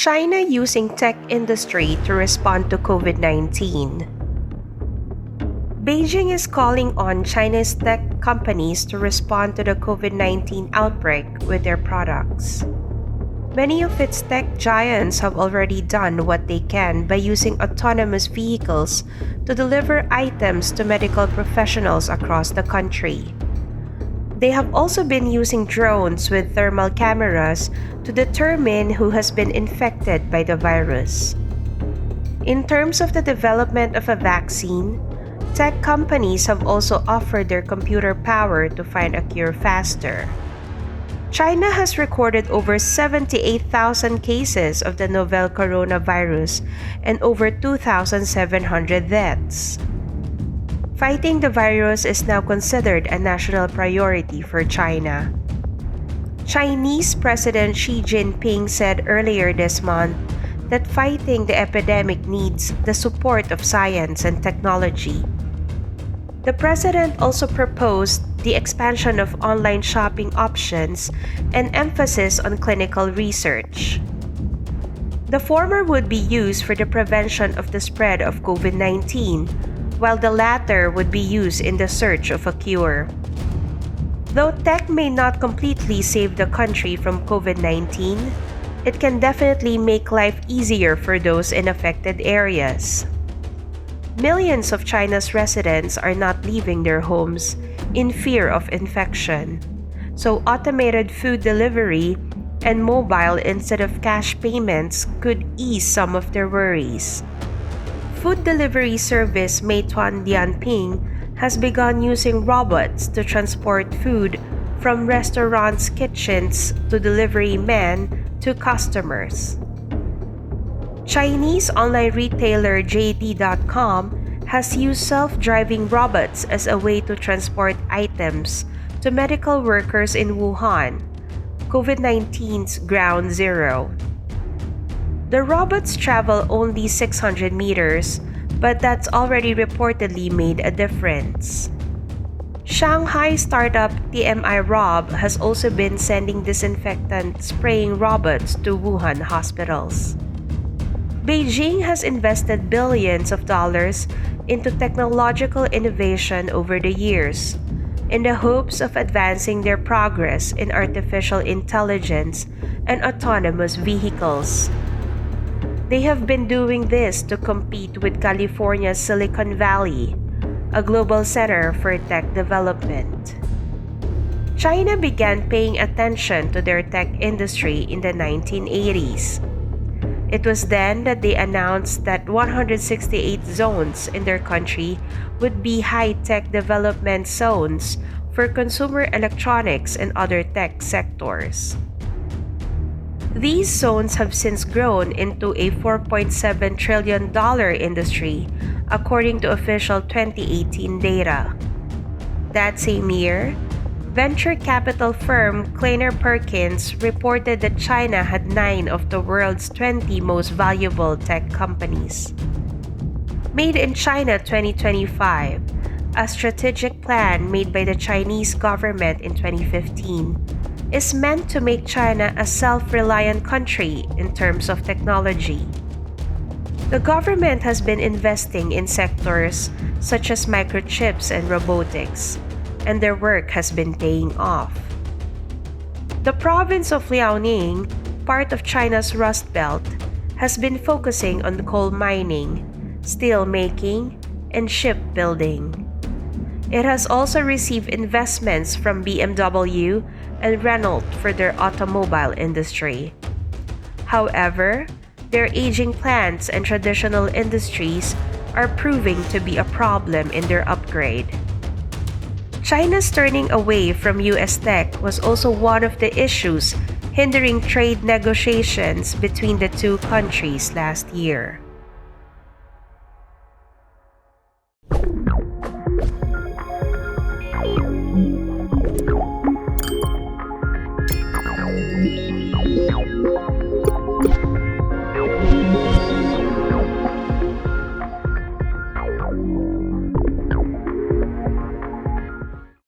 China using tech industry to respond to COVID-19. Beijing is calling on China's tech companies to respond to the COVID-19 outbreak with their products. Many of its tech giants have already done what they can by using autonomous vehicles to deliver items to medical professionals across the country. They have also been using drones with thermal cameras to determine who has been infected by the virus. In terms of the development of a vaccine, tech companies have also offered their computer power to find a cure faster. China has recorded over 78,000 cases of the novel coronavirus and over 2,700 deaths. Fighting the virus is now considered a national priority for China. Chinese President Xi Jinping said earlier this month that fighting the epidemic needs the support of science and technology. The president also proposed the expansion of online shopping options and emphasis on clinical research. The former would be used for the prevention of the spread of COVID-19, while the latter would be used in the search of a cure. Though tech may not completely save the country from COVID-19, it can definitely make life easier for those in affected areas. Millions of China's residents are not leaving their homes in fear of infection, so automated food delivery and mobile instead of cash payments could ease some of their worries. Food delivery service Meituan Dianping has begun using robots to transport food from restaurants' kitchens to delivery men to customers. Chinese online retailer JD.com has used self-driving robots as a way to transport items to medical workers in Wuhan, COVID-19's ground zero. The robots travel only 600 meters, but that's already reportedly made a difference. Shanghai startup TMI Rob has also been sending disinfectant spraying robots to Wuhan hospitals. Beijing has invested billions of dollars into technological innovation over the years, in the hopes of advancing their progress in artificial intelligence and autonomous vehicles. They have been doing this to compete with California's Silicon Valley, a global center for tech development. China began paying attention to their tech industry in the 1980s. It was then that they announced that 168 zones in their country would be high-tech development zones for consumer electronics and other tech sectors. These zones have since grown into a $4.7 trillion industry, according to official 2018 data. That same year, venture capital firm Kleiner Perkins reported that China had 9 of the world's 20 most valuable tech companies. Made in China 2025, a strategic plan made by the Chinese government in 2015, is meant to make China a self-reliant country in terms of technology. The government has been investing in sectors such as microchips and robotics, and their work has been paying off. The province of Liaoning, part of China's Rust Belt, has been focusing on coal mining, steel making, and shipbuilding. It has also received investments from BMW and Renault for their automobile industry. However, their aging plants and traditional industries are proving to be a problem in their upgrade. China's turning away from US tech was also one of the issues hindering trade negotiations between the two countries last year.